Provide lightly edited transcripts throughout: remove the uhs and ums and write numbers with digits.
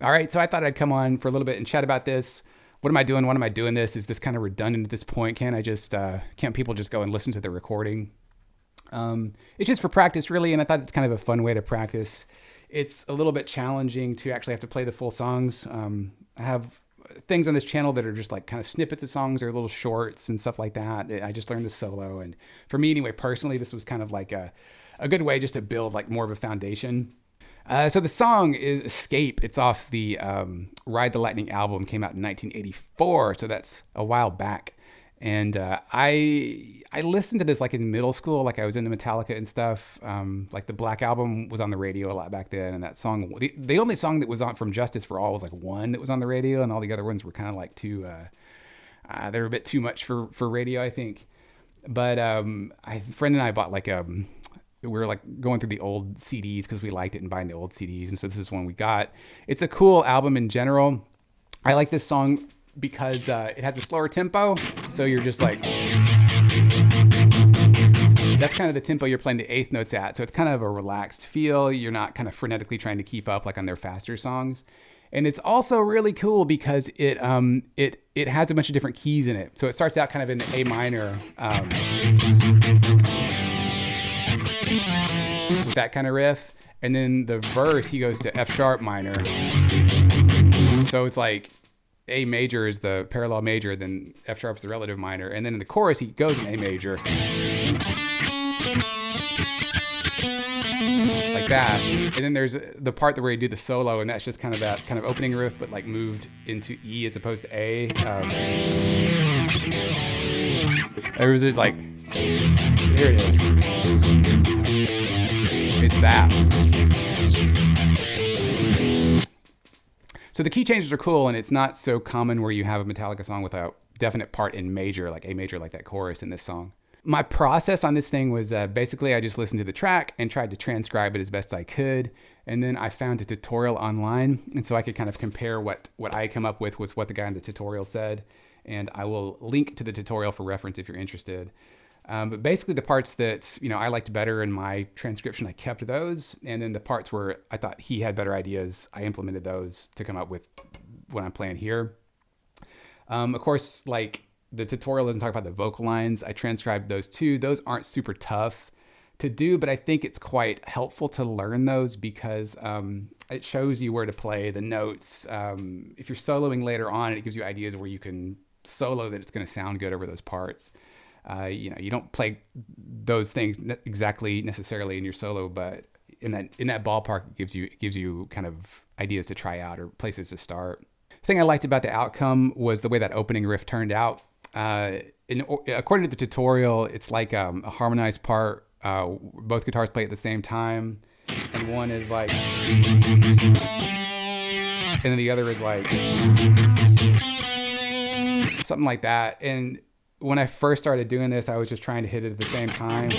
All right, so I thought I'd come on for a little bit and chat about this. What am I doing? When am I doing this? Is this kind of redundant at this point? Can't people just go and listen to the recording? It's just for practice, really, and I thought it's kind of a fun way to practice. It's a little bit challenging to actually have to play the full songs. I have things on this channel that are just like kind of snippets of songs or little shorts and stuff like that. I just learned this solo, and for me anyway, personally, this was kind of like a good way just to build like more of a foundation. So the song is Escape. It's off the Ride the Lightning album, came out in 1984, so that's a while back. And I listened to this like in middle school, like I was into Metallica and stuff. Like the Black Album was on the radio a lot back then, and that song, the only song that was on from Justice for All was like one that was on the radio, and all the other ones were kind of like too, they were a bit too much for radio, I think. But a friend and I bought like we were like going through the old CDs because we liked it and buying the old CDs, and so this is one we got. It's a cool album in general. I like this song because it has a slower tempo, so you're just like, that's kind of the tempo you're playing the eighth notes at, so it's kind of a relaxed feel. You're not kind of frenetically trying to keep up like on their faster songs. And it's also really cool because it has a bunch of different keys in it. So it starts out kind of in the A minor, with that kind of riff, and then the verse he goes to F sharp minor, so it's like A major is the parallel major, then F sharp is the relative minor, and then in the chorus he goes in A major like that, and then there's the part where he do the solo, and that's just kind of that kind of opening riff but like moved into E as opposed to A. There was just like, here it is. It's that. So the key changes are cool, and it's not so common where you have a Metallica song with a definite part in major, like A major, like that chorus in this song. My process on this thing was basically I just listened to the track and tried to transcribe it as best I could. And then I found a tutorial online, and so I could kind of compare what I come up with what the guy in the tutorial said. And I will link to the tutorial for reference if you're interested. But basically the parts that, I liked better in my transcription, I kept those. And then the parts where I thought he had better ideas, I implemented those to come up with what I'm playing here. Of course, like the tutorial doesn't talk about the vocal lines. I transcribed those too. Those aren't super tough to do, but I think it's quite helpful to learn those because it shows you where to play the notes. If you're soloing later on, it gives you ideas where you can solo that it's going to sound good over those parts. You don't play those things exactly necessarily in your solo, but in that ballpark, it gives you kind of ideas to try out or places to start. The thing I liked about the outcome was the way that opening riff turned out. According to the tutorial, it's like a harmonized part. Both guitars play at the same time, and one is like, and then the other is like something like that. And when I first started doing this, I was just trying to hit it at the same time.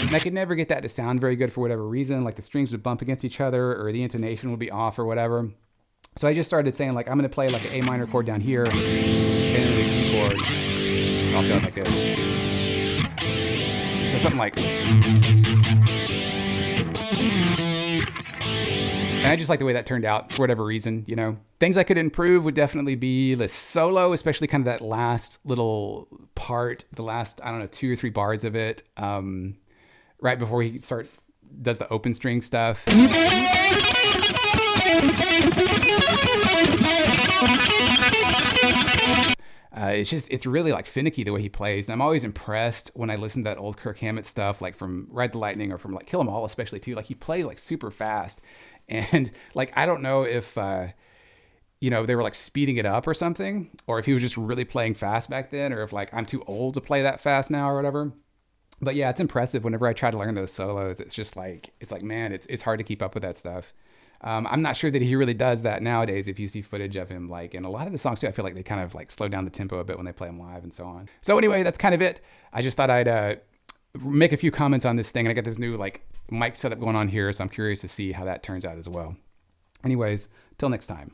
And I could never get that to sound very good for whatever reason. Like the strings would bump against each other or the intonation would be off or whatever. So I just started saying like, I'm going to play like an A minor chord down here and then the key chord. I'll show it like this. So something like... And I just like the way that turned out for whatever reason, Things I could improve would definitely be the solo, especially kind of that last little part, the last, 2 or 3 bars of it, right before he does the open string stuff. It's really like finicky the way he plays. And I'm always impressed when I listen to that old Kirk Hammett stuff, like from Ride the Lightning or from like Kill 'Em All, especially too. Like he plays like super fast. And like, I don't know if, they were like speeding it up or something, or if he was just really playing fast back then, or if like I'm too old to play that fast now or whatever. But yeah, it's impressive. Whenever I try to learn those solos, it's just like, man, it's hard to keep up with that stuff. I'm not sure that he really does that nowadays. If you see footage of him, like in a lot of the songs too, I feel like they kind of like slow down the tempo a bit when they play them live and so on. So anyway, that's kind of it. I just thought I'd make a few comments on this thing, and I got this new like mic setup going on here, so I'm curious to see how that turns out as well. Anyways, till next time.